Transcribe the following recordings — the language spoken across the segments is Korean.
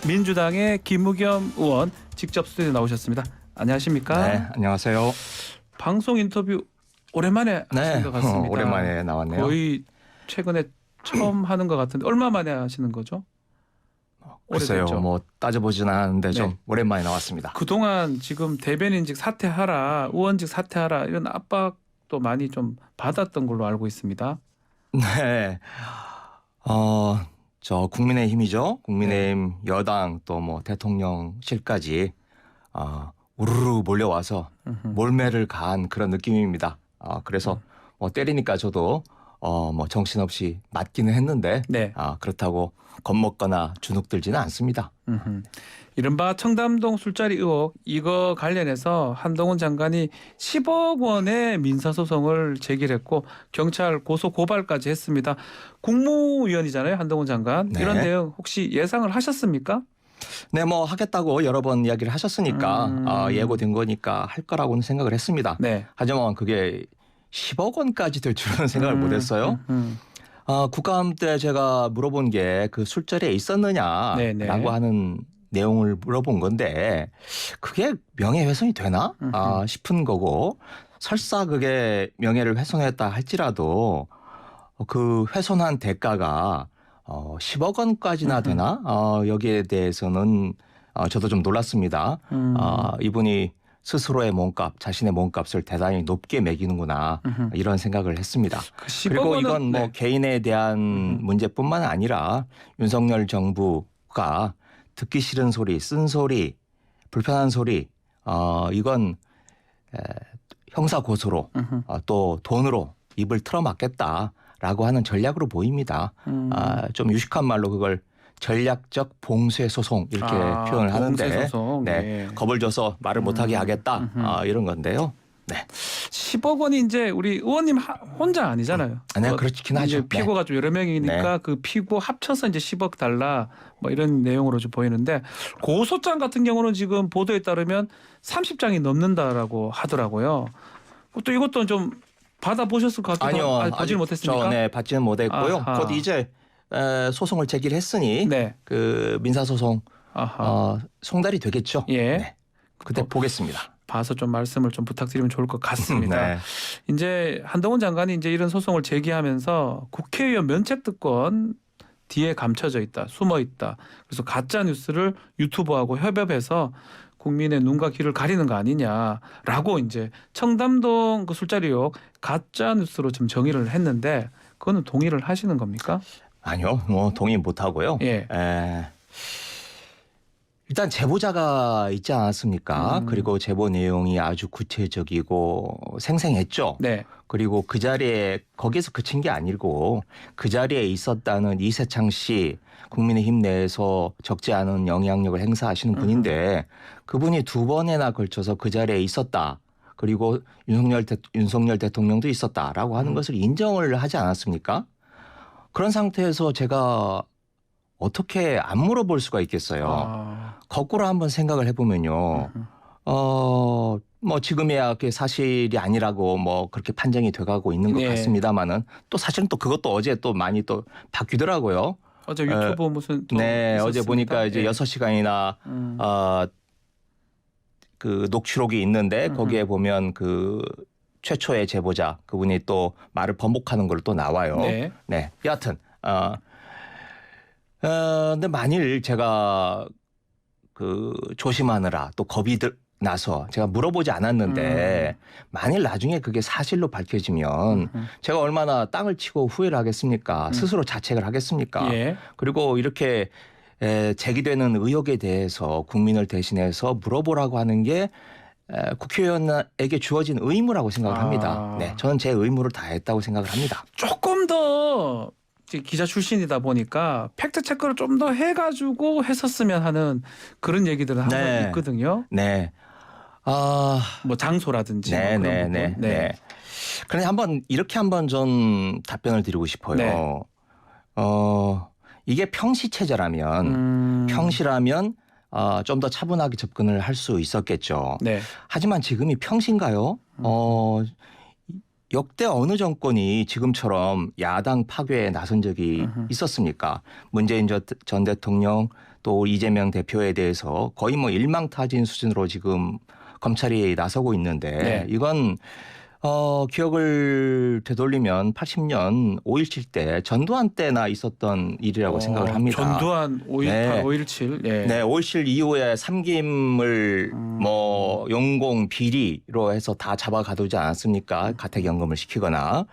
민주당의 김우겸 의원 직접 스튜디오에 나오셨습니다. 안녕하십니까? 네, 안녕하세요. 방송 인터뷰 오랜만에 하신 것 같습니다. 오랜만에 나왔네요. 거의 최근에 처음 하는 것 같은데 얼마 만에 하시는 거죠? 글쎄요, 오래됐죠? 뭐 따져보지는 않았는데 좀 네. 오랜만에 나왔습니다. 그동안 지금 대변인직 사퇴하라, 의원직 사퇴하라 이런 압박도 많이 좀 받았던 걸로 알고 있습니다. 네, 저 국민의힘이죠. 국민의힘 여당 또 뭐 대통령실까지 우르르 몰려와서 몰매를 가한 그런 느낌입니다. 그래서 뭐 때리니까 저도 뭐 정신없이 맞기는 했는데 네. 그렇다고 겁먹거나 주눅들지는 않습니다. 이른바 청담동 술자리 의혹 이거 관련해서 한동훈 장관이 10억 원의 민사소송을 제기했고 경찰 고소 고발까지 했습니다. 국무위원이잖아요, 한동훈 장관. 네. 이런 내용 혹시 예상을 하셨습니까? 네, 뭐 하겠다고 여러 번 이야기를 하셨으니까 예고된 거니까 할 거라고는 생각을 했습니다. 네. 하지만 그게 10억 원까지 될 줄은 생각을 못했어요. 국감 때 제가 물어본 게 그 술자리에 있었느냐라고 네네. 하는 내용을 물어본 건데 그게 명예훼손이 되나 싶은 거고 설사 그게 명예를 훼손했다 할지라도 그 훼손한 대가가 10억 원까지나 되나 여기에 대해서는 저도 좀 놀랐습니다. 이분이 스스로의 몸값, 자신의 몸값을 대단히 높게 매기는구나 이런 생각을 했습니다. 그 10억 그리고 원은, 이건 뭐 네. 개인에 대한 문제뿐만 아니라 윤석열 정부가 듣기 싫은 소리, 쓴소리, 불편한 소리 이건 형사 고소로 또 돈으로 입을 틀어막겠다라고 하는 전략으로 보입니다. 좀 유식한 말로 그걸 전략적 봉쇄 소송 이렇게 표현을 하는데 봉쇄소송. 네, 네. 겁을 줘서 말을 못하게 하겠다 이런 건데요. 네, 10억 원이 이제 우리 의원님 혼자 아니잖아요. 네, 그렇긴 이제 하죠. 피고가 좀 여러 명이니까 네. 그 피고 합쳐서 이제 10억 달라 뭐 이런 내용으로 좀 보이는데 고소장 같은 경우는 지금 보도에 따르면 30장이 넘는다라고 하더라고요. 또 이것도 좀 받아보셨을 것 같기도 하고 아니요, 보지는 못했습니까? 네, 받지는 못했고요. 아하. 곧 이제 소송을 제기를 했으니 네. 그 민사소송 아하. 송달이 되겠죠. 예. 네, 그때 보겠습니다. 봐서 좀 말씀을 좀 부탁드리면 좋을 것 같습니다. 네. 이제 한동훈 장관이 이제 이런 소송을 제기하면서 국회의원 면책특권 뒤에 감춰져 있다, 숨어 있다. 그래서 가짜 뉴스를 유튜브하고 협업해서 국민의 눈과 귀를 가리는 거 아니냐라고 이제 청담동 그 술자리 의혹 가짜 뉴스로 좀 정의를 했는데 그거는 동의를 하시는 겁니까? 아니요, 뭐 동의 못 하고요. 예. 일단 제보자가 있지 않았습니까? 그리고 제보 내용이 아주 구체적이고 생생했죠. 네. 그리고 그 자리에 거기서 그친 게 아니고 그 자리에 있었다는 이세창 씨 국민의힘 내에서 적지 않은 영향력을 행사하시는 분인데 그분이 두 번이나 걸쳐서 그 자리에 있었다. 그리고 윤석열 대통령도 있었다라고 하는 것을 인정을 하지 않았습니까? 그런 상태에서 제가 어떻게 안 물어볼 수가 있겠어요. 거꾸로 한번 생각을 해보면요. 뭐 지금이야 그게 사실이 아니라고 뭐 그렇게 판정이 돼가고 있는 것 네. 같습니다만은 또 사실은 또 그것도 어제 또 많이 또 바뀌더라고요. 어제 유튜브 무슨 또 네, 어제 있었습니다. 보니까 이제 예. 6시간이나 그 녹취록이 있는데 거기에 보면 그 최초의 제보자 그분이 또 말을 번복하는 걸로 또 나와요. 네. 네, 여하튼 근데 만일 제가 그 조심하느라 또 겁이 나서 제가 물어보지 않았는데 만일 나중에 그게 사실로 밝혀지면 제가 얼마나 땅을 치고 후회를 하겠습니까? 스스로 자책을 하겠습니까? 예. 그리고 이렇게 제기되는 의혹에 대해서 국민을 대신해서 물어보라고 하는 게 국회의원에게 주어진 의무라고 생각을 합니다. 네, 저는 제 의무를 다했다고 생각을 합니다. 조금 더 기자 출신이다 보니까 팩트 체크를 좀 더 해가지고 했었으면 하는 그런 얘기들은 항상 네. 있거든요. 네. 뭐 장소라든지 뭐 그런 부분. 네. 그런데 한번 이렇게 한번 좀 답변을 드리고 싶어요. 네. 이게 평시 체제라면 평시라면 좀 더 차분하게 접근을 할 수 있었겠죠. 네. 하지만 지금이 평시인가요? 역대 어느 정권이 지금처럼 야당 파괴에 나선 적이 있었습니까? 문재인 전 대통령 또 이재명 대표에 대해서 거의 뭐 일망타진 수준으로 지금 검찰이 나서고 있는데 네. 이건 기억을 되돌리면 80년 5.17 때 전두환 때나 있었던 일이라고 생각을 합니다. 전두환 5.18, 네. 5.17. 예. 네, 5.17 이후에 삼김을 뭐 용공 비리로 해서 다 잡아가두지 않았습니까? 가택연금을 시키거나.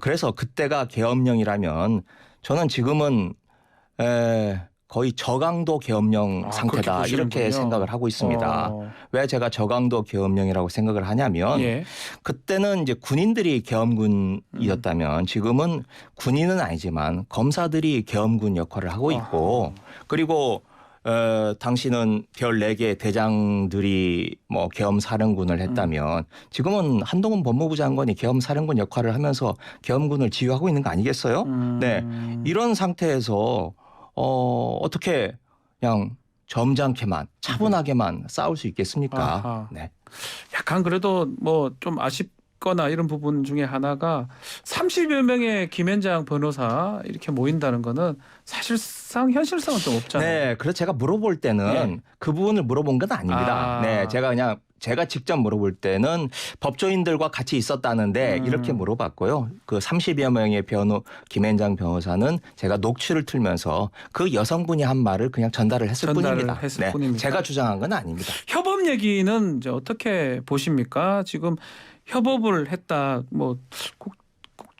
그래서 그때가 계엄령이라면 저는 지금은 거의 저강도 계엄령 상태다 그렇게 이렇게 보시는군요. 생각을 하고 있습니다. 왜 제가 저강도 계엄령이라고 생각을 하냐면 예. 그때는 이제 군인들이 계엄군이었다면 지금은 군인은 아니지만 검사들이 계엄군 역할을 하고 있고 그리고 당시는 별 4개 대장들이 뭐 계엄사령군을 했다면 지금은 한동훈 법무부 장관이 계엄사령군 역할을 하면서 계엄군을 지휘하고 있는 거 아니겠어요? 네. 이런 상태에서 어떻게 그냥 점잖게만 차분하게만 싸울 수 있겠습니까? 아하. 네. 약간 그래도 뭐 좀 아쉽거나 이런 부분 중에 하나가 30여 명의 김앤장 변호사 이렇게 모인다는 거는 사실상 현실성은 좀 없잖아요. 네, 그래서 제가 물어볼 때는 네. 그 부분을 물어본 건 아닙니다. 네, 제가 직접 물어볼 때는 법조인들과 같이 있었다는데 이렇게 물어봤고요. 그 30여 명의 김앤장 변호사는 제가 녹취를 틀면서 그 여성분이 한 말을 그냥 전달을 했을 뿐입니다. 했을 뿐입니다. 제가 주장한 건 아닙니다. 협업 얘기는 이제 어떻게 보십니까? 지금 협업을 했다. 뭐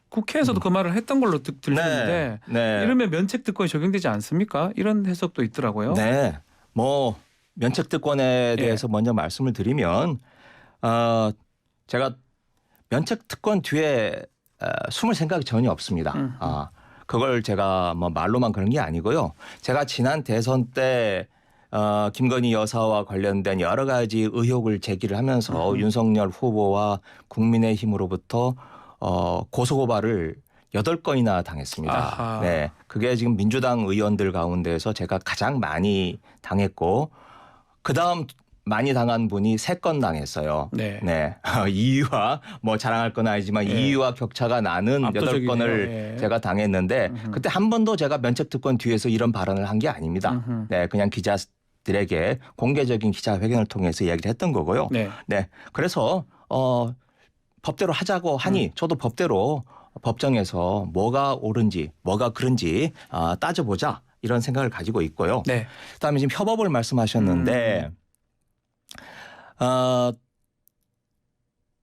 국회에서도 그 말을 했던 걸로 들리는데 네. 이러면 면책 특권이 적용되지 않습니까? 이런 해석도 있더라고요. 네, 뭐 면책 특권에 대해서 먼저 말씀을 드리면 제가 면책 특권 뒤에 숨을 생각이 전혀 없습니다. 그걸 제가 뭐 말로만 그런 게 아니고요. 제가 지난 대선 때 김건희 여사와 관련된 여러 가지 의혹을 제기를 하면서 윤석열 후보와 국민의힘으로부터 고소고발을 8건이나 당했습니다. 아하. 네, 그게 지금 민주당 의원들 가운데서 제가 가장 많이 당했고 그다음 많이 당한 분이 3건 당했어요. 네. 2위와 뭐 자랑할 건 아니지만 2위와 격차가 나는 압도적이네요. 8건을 제가 당했는데 그때 한 번도 제가 면책특권 뒤에서 이런 발언을 한 게 아닙니다. 네, 그냥 기자들에게 공개적인 기자회견을 통해서 이야기를 했던 거고요. 네. 그래서 법대로 하자고 하니 저도 법대로 법정에서 뭐가 옳은지 뭐가 그른지 따져보자 이런 생각을 가지고 있고요. 네. 그다음에 지금 협업을 말씀하셨는데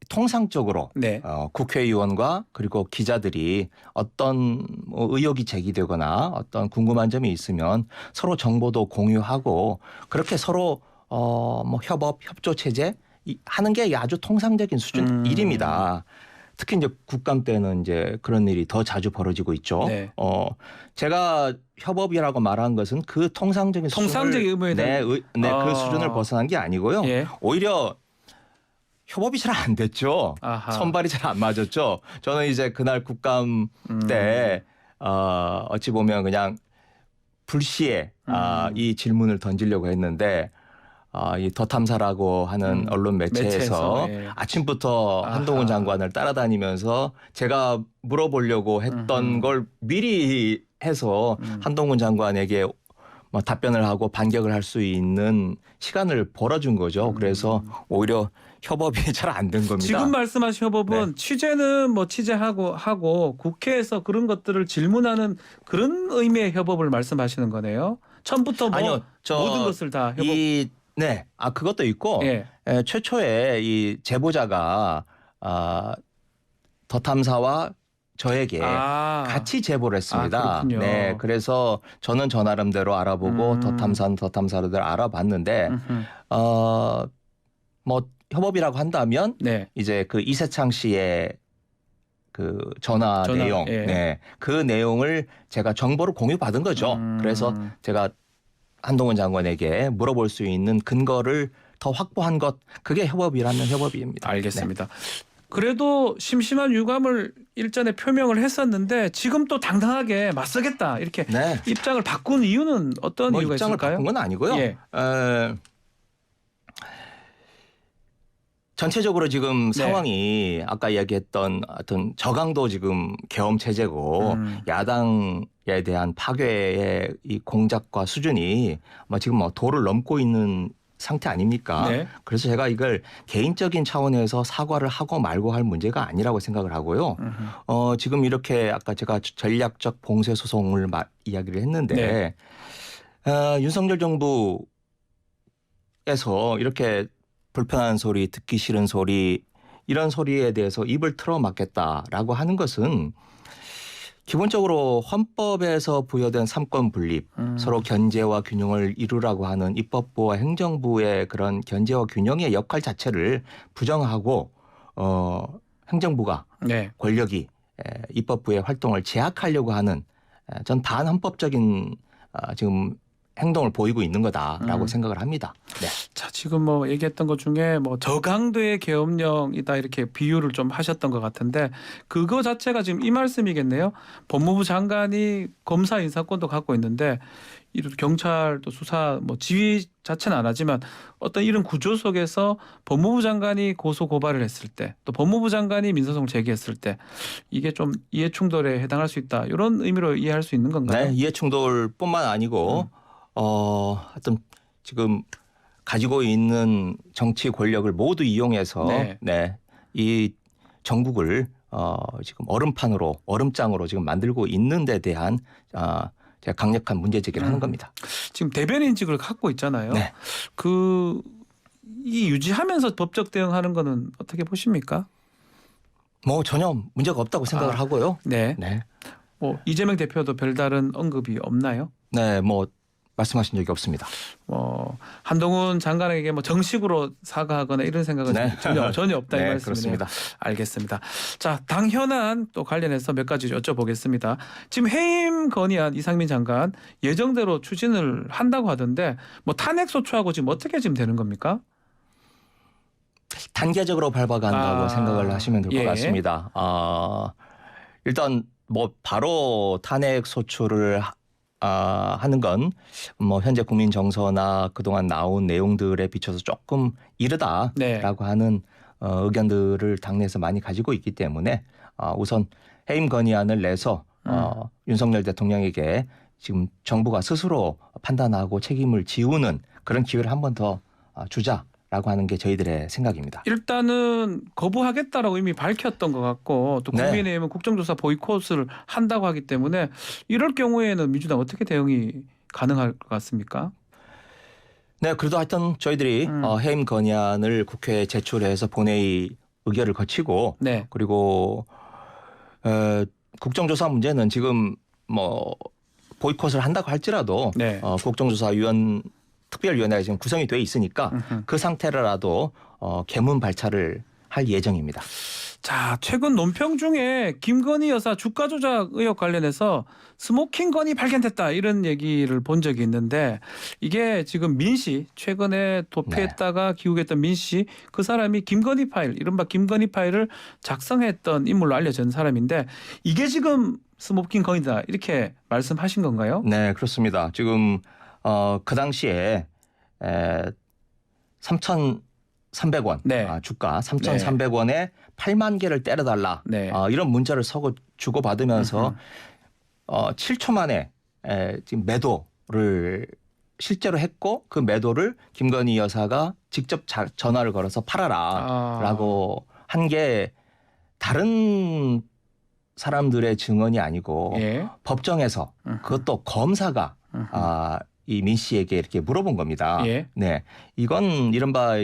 통상적으로 네. 국회의원과 그리고 기자들이 어떤 의혹이 제기되거나 어떤 궁금한 점이 있으면 서로 정보도 공유하고 그렇게 서로 뭐 협조 체제 하는 게 아주 통상적인 수준 일입니다. 특히 이제 국감 때는 이제 그런 일이 더 자주 벌어지고 있죠. 네. 제가 협업이라고 말한 것은 그 통상적인 의무에 대한 그 수준을 벗어난 게 아니고요. 예. 오히려 협업이 잘 안 됐죠. 아하. 선발이 잘 안 맞았죠. 저는 이제 그날 국감 때 어찌 보면 그냥 불시에 이 질문을 던지려고 했는데 이 더 탐사라고 하는 언론 매체에서 예. 아침부터 한동훈 장관을 따라다니면서 제가 물어보려고 했던 걸 미리 해서 한동훈 장관에게 뭐 답변을 하고 반격을 할 수 있는 시간을 벌어준 거죠. 그래서 오히려 협업이 잘 안 된 겁니다. 지금 말씀하신 협업은 취재는 뭐 취재하고 국회에서 그런 것들을 질문하는 그런 의미의 협업을 말씀하시는 거네요. 처음부터 뭐 아니요, 모든 것을 다 협업. 그것도 있고 예. 최초에 이 제보자가 더 탐사와 저에게 같이 제보를 했습니다. 그렇군요. 네, 그래서 저는 저 나름대로 알아보고 더 탐사는 더 탐사대로 알아봤는데 뭐 협업이라고 한다면 이제 그 이세창 씨의 그 전화 내용, 그 내용을 제가 정보를 공유받은 거죠. 그래서 제가 한동훈 장관에게 물어볼 수 있는 근거를 더 확보한 것, 그게 협업이라면 협업입니다. 알겠습니다. 그래도 심심한 유감을 일전에 표명을 했었는데 지금 또 당당하게 맞서겠다 이렇게 입장을 바꾼 이유는 어떤 이유가 입장을 있을까요? 바꾼 건 아니고요. 전체적으로 지금 네. 상황이 아까 이야기했던 어떤 저강도 지금 계엄 체제고 야당에 대한 파괴의 이 공작과 수준이 지금 도를 넘고 있는 상태 아닙니까? 네. 그래서 제가 이걸 개인적인 차원에서 사과를 하고 말고 할 문제가 아니라고 생각을 하고요. 지금 이렇게 아까 제가 전략적 봉쇄 소송을 이야기를 했는데 윤석열 정부에서 이렇게 불편한 소리, 듣기 싫은 소리 이런 소리에 대해서 입을 틀어막겠다라고 하는 것은 기본적으로 헌법에서 부여된 삼권 분립, 서로 견제와 균형을 이루라고 하는 입법부와 행정부의 그런 견제와 균형의 역할 자체를 부정하고 행정부가 네. 권력이 입법부의 활동을 제약하려고 하는 전 반헌법적인 지금 행동을 보이고 있는 거다라고 생각을 합니다. 네. 자, 지금 뭐 얘기했던 것 중에 뭐 저강도의 계엄령이다 이렇게 비유를 좀 하셨던 것 같은데 그거 자체가 지금 이 말씀이겠네요. 법무부 장관이 검사 인사권도 갖고 있는데 이런 경찰도 수사 뭐 지휘 자체는 안 하지만 어떤 이런 구조 속에서 법무부 장관이 고소 고발을 했을 때 또 법무부 장관이 민사소송을 제기했을 때 이게 좀 이해 충돌에 해당할 수 있다 이런 의미로 이해할 수 있는 건가요? 네, 이해 충돌뿐만 아니고 하여튼 지금 가지고 있는 정치 권력을 모두 이용해서 이 전국을 지금 얼음장으로 지금 만들고 있는 데 대한 제가 강력한 문제 제기를 하는 겁니다. 지금 대변인직을 갖고 있잖아요. 네. 이 유지하면서 법적 대응하는 거는 어떻게 보십니까? 전혀 문제가 없다고 생각을 하고요. 네. 네. 뭐 이재명 대표도 별다른 언급이 없나요? 네, 말씀하신 적이 없습니다. 한동훈 장관에게 정식으로 사과하거나 이런 생각은 전혀 없다 이 네, 말씀이네요. 그렇습니다. 알겠습니다. 자, 당 현안 또 관련해서 몇 가지 여쭤보겠습니다. 지금 해임 건의안 이상민 장관 예정대로 추진을 한다고 하던데 탄핵 소추하고 지금 어떻게 지금 되는 겁니까? 단계적으로 밟아간다고 생각을 하시면 될 것 같습니다. 일단 바로 탄핵 소추를 하는 건 현재 국민 정서나 그동안 나온 내용들에 비춰서 조금 이르다라고 하는 의견들을 당내에서 많이 가지고 있기 때문에 우선 해임 건의안을 내서 윤석열 대통령에게 지금 정부가 스스로 판단하고 책임을 지우는 그런 기회를 한 번 더 주자라고 하는 게 저희들의 생각입니다. 일단은 거부하겠다라고 이미 밝혔던 것 같고 또 국민의힘은 국정조사 보이콧을 한다고 하기 때문에 이럴 경우에는 민주당 어떻게 대응이 가능할 것 같습니까? 네, 그래도 하여튼 저희들이 해임 건의안을 국회에 제출해서 본회의 의결을 거치고 그리고 국정조사 문제는 지금 보이콧을 한다고 할지라도 국정조사 특별위원회가 지금 구성이 돼 있으니까 그 상태라도 개문 발차를 할 예정입니다. 자, 최근 논평 중에 김건희 여사 주가 조작 의혹 관련해서 스모킹 건이 발견됐다 이런 얘기를 본 적이 있는데 이게 지금 민 씨 최근에 도피했다가 귀국했던 민 씨 그 사람이 김건희 파일 이른바 김건희 파일을 작성했던 인물로 알려진 사람인데 이게 지금 스모킹 건이다 이렇게 말씀하신 건가요? 네, 그렇습니다. 지금 그 당시에 3,300원 주가 3,300원에 8만 개를 때려달라 이런 문자를 주고받으면서 7초 만에 지금 매도를 실제로 했고 그 매도를 김건희 여사가 직접 전화를 걸어서 팔아라라고 한 게 다른 사람들의 증언이 아니고 법정에서 그것도 검사가 이 민 씨에게 이렇게 물어본 겁니다. 네, 이건 이른바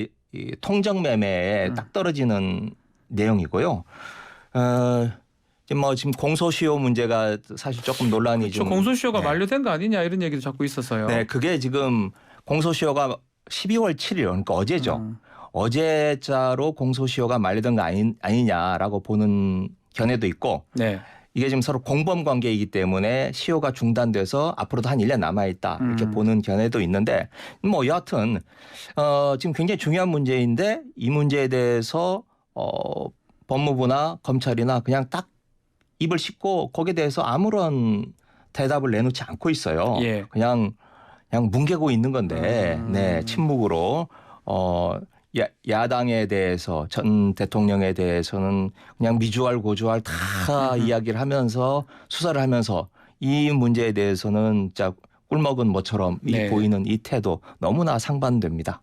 통정 매매에 딱 떨어지는 내용이고요. 지금 공소시효 문제가 사실 조금 논란이 좀. 공소시효가 만료된 거 아니냐 이런 얘기도 자꾸 있었어요. 네, 그게 지금 공소시효가 12월 7일 그러니까 어제죠. 어제자로 공소시효가 만료된 거 아니냐라고 보는 견해도 있고. 이게 지금 서로 공범 관계이기 때문에 시효가 중단돼서 앞으로도 한 1년 남아있다 이렇게 보는 견해도 있는데 여하튼 지금 굉장히 중요한 문제인데 이 문제에 대해서 법무부나 검찰이나 그냥 딱 입을 씻고 거기에 대해서 아무런 대답을 내놓지 않고 있어요. 그냥 뭉개고 있는 건데 침묵으로 야당에 대해서 전 대통령에 대해서는 그냥 미주알 고주알 다 이야기를 하면서 수사를 하면서 이 문제에 대해서는 진짜 꿀먹은 뭐처럼 네. 보이는 이 태도 너무나 상반됩니다.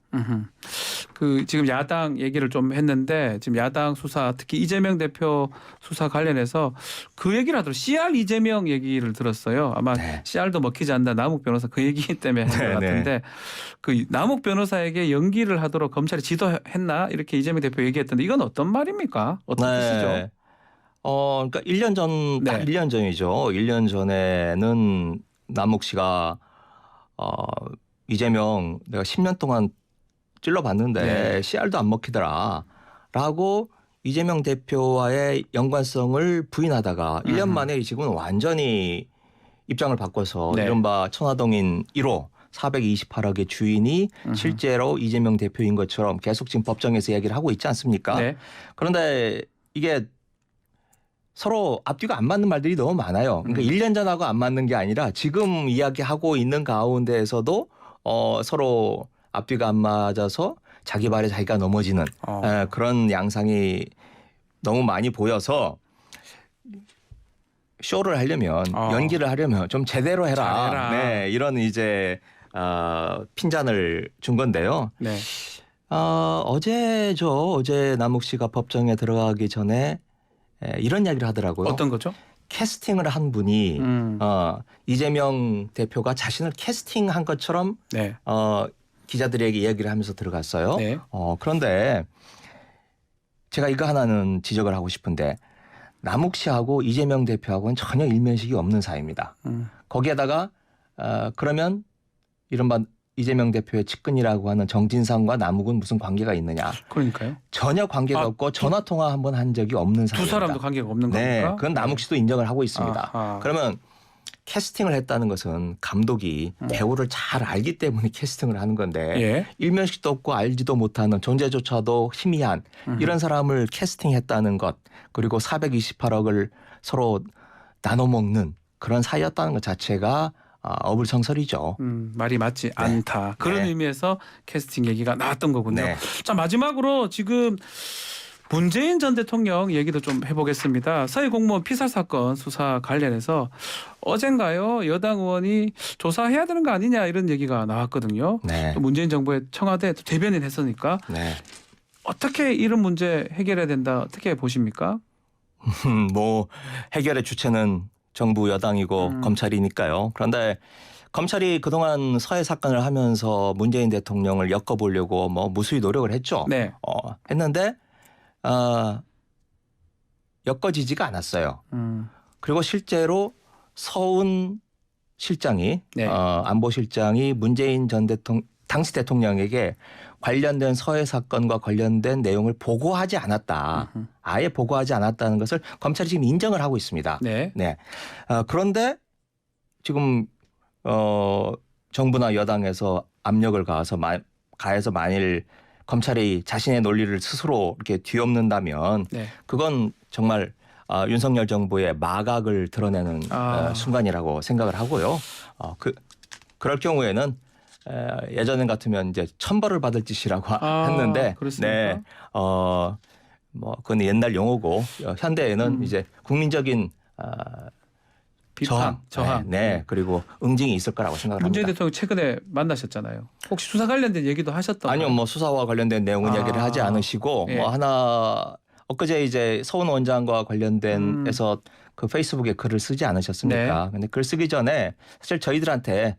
그 지금 야당 얘기를 좀 했는데 지금 야당 수사 특히 이재명 대표 수사 관련해서 그 얘기를 하더라고요. CR 이재명 얘기를 들었어요. 아마 네. CR도 먹히지 않는다. 남욱 변호사 그 얘기 때문에 한 것 네, 같은데 그 남욱 변호사에게 연기를 하도록 검찰이 지도했나 이렇게 이재명 대표 얘기했던데 이건 어떤 말입니까? 어떤 뜻이죠? 그러니까 1년 전, 딱 네. 1년 전이죠. 1년 전에는 남욱 씨가 이재명 내가 10년 동안 찔러봤는데 네. CR도 안 먹히더라라고 이재명 대표와의 연관성을 부인하다가 1년 만에 지금은 완전히 입장을 바꿔서 네. 이른바 천화동인 1호 428억의 주인이 실제로 이재명 대표인 것처럼 계속 지금 법정에서 얘기를 하고 있지 않습니까? 네. 그런데 이게 서로 앞뒤가 안 맞는 말들이 너무 많아요. 그러니까 1년 전하고 안 맞는 게 아니라 지금 이야기하고 있는 가운데에서도 서로 앞뒤가 안 맞아서 자기 발에 자기가 넘어지는 그런 양상이 너무 많이 보여서 쇼를 하려면 연기를 하려면 좀 제대로 해라. 잘해라. 네, 이런 이제 핀잔을 준 건데요. 네. 어제 남욱 씨가 법정에 들어가기 전에 이런 이야기를 하더라고요. 어떤 거죠? 캐스팅을 한 분이 이재명 대표가 자신을 캐스팅한 것처럼 네. 기자들에게 이야기를 하면서 들어갔어요. 네. 그런데 제가 이거 하나는 지적을 하고 싶은데 남욱 씨하고 이재명 대표하고는 전혀 일면식이 없는 사이입니다. 거기에다가 그러면 이른바 이재명 대표의 측근이라고 하는 정진상과 남욱은 무슨 관계가 있느냐. 그러니까요. 전혀 관계가 없고 전화 통화 한 번 한 적이 없는 두 사이입니다. 사람도 관계가 없는 네, 겁니까? 그건 남욱 씨도 인정을 하고 있습니다. 아하. 그러면 캐스팅을 했다는 것은 감독이 배우를 잘 알기 때문에 캐스팅을 하는 건데 예. 일면식도 없고 알지도 못하는 존재조차도 희미한 이런 사람을 캐스팅했다는 것 그리고 428억을 서로 나눠 먹는 그런 사이였다는 것 자체가 어불성설이죠. 말이 맞지 않다. 그런 네. 의미에서 캐스팅 얘기가 나왔던 거군요. 네. 자, 마지막으로 지금 문재인 전 대통령 얘기도 좀 해보겠습니다. 서해 공무원 피살 사건 수사 관련해서 어젠가요 여당 의원이 조사해야 되는 거 아니냐 이런 얘기가 나왔거든요. 네. 또 문재인 정부의 청와대 또 대변인 했으니까 네. 어떻게 이런 문제 해결해야 된다 어떻게 보십니까? 뭐 해결의 주체는 정부 여당이고 검찰이니까요. 그런데 검찰이 그동안 서해 사건을 하면서 문재인 대통령을 엮어보려고 뭐 무수히 노력을 했죠. 네. 했는데 엮어지지가 않았어요. 그리고 실제로 서훈 실장이 네. 안보실장이 문재인 전 당시 대통령에게 관련된 서해 사건과 관련된 내용을 보고하지 않았다. 아예 보고하지 않았다는 것을 검찰이 지금 인정을 하고 있습니다. 네. 네. 그런데 지금 정부나 여당에서 압력을 가해서 만일 검찰이 자신의 논리를 스스로 이렇게 뒤엎는다면 네. 그건 정말 윤석열 정부의 마각을 드러내는 순간이라고 생각을 하고요. 그럴 경우에는 예전 같으면 이제 천벌을 받을 짓이라고 했는데, 그렇습니까? 네, 뭐 그건 옛날 용어고 현대에는 이제 국민적인 비판, 저항. 네, 그리고 응징이 있을 거라고 생각을 문재인 합니다. 대통령 최근에 만나셨잖아요. 혹시 수사 관련된 얘기도 하셨던 아니요, 뭐 수사와 관련된 내용은 이야기를 하지 않으시고 예. 뭐 하나 엊그제 이제 서훈 원장과 관련된 에서 그 페이스북에 글을 쓰지 않으셨습니까? 네. 근데 글 쓰기 전에 사실 저희들한테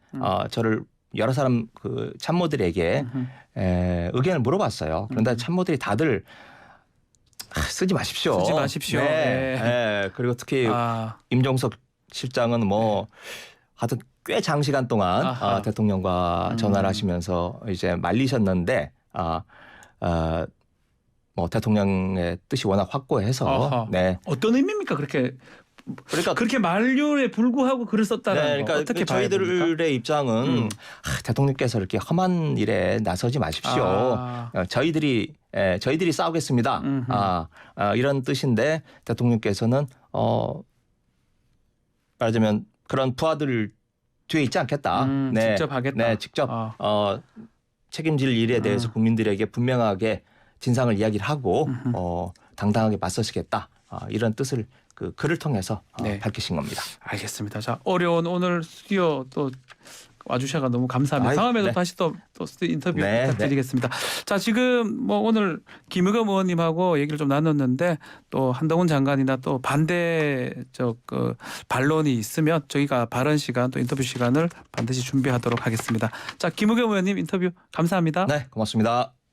저를 여러 사람 그 참모들에게 의견을 물어봤어요. 그런데 참모들이 다들 쓰지 마십시오. 쓰지 마십시오. 네. 네. 네. 그리고 특히 임종석 실장은 뭐 하여튼 꽤 장시간 동안 대통령과 전화를 하시면서 이제 말리셨는데 뭐 대통령의 뜻이 워낙 확고해서 네. 어떤 의미입니까? 그렇게 만류에 불구하고 글을 썼다는 네, 그러니까 거 어떻게 봐야 저희들의 됩니까? 입장은 대통령께서 이렇게 험한 일에 나서지 마십시오. 저희들이 싸우겠습니다. 이런 뜻인데 대통령께서는 말하자면 그런 부하들 뒤에 있지 않겠다. 직접 하겠다. 네, 직접 책임질 일에 대해서 국민들에게 분명하게 진상을 이야기를 하고 당당하게 맞서시겠다. 이런 뜻을 그 글을 통해서 네. 밝히신 겁니다. 알겠습니다. 자, 어려운 오늘 스튜디오 또 와주셔서 너무 감사합니다. 아유, 다음에도 네. 다시 또 스튜디오 인터뷰 네, 부탁드리겠습니다. 자, 지금 뭐 오늘 김의겸 의원님하고 얘기를 좀 나눴는데 또 한동훈 장관이나 또 반대적 그 반론이 있으면 저희가 발언 시간 또 인터뷰 시간을 반드시 준비하도록 하겠습니다. 자, 김의겸 의원님 인터뷰 감사합니다. 네, 고맙습니다.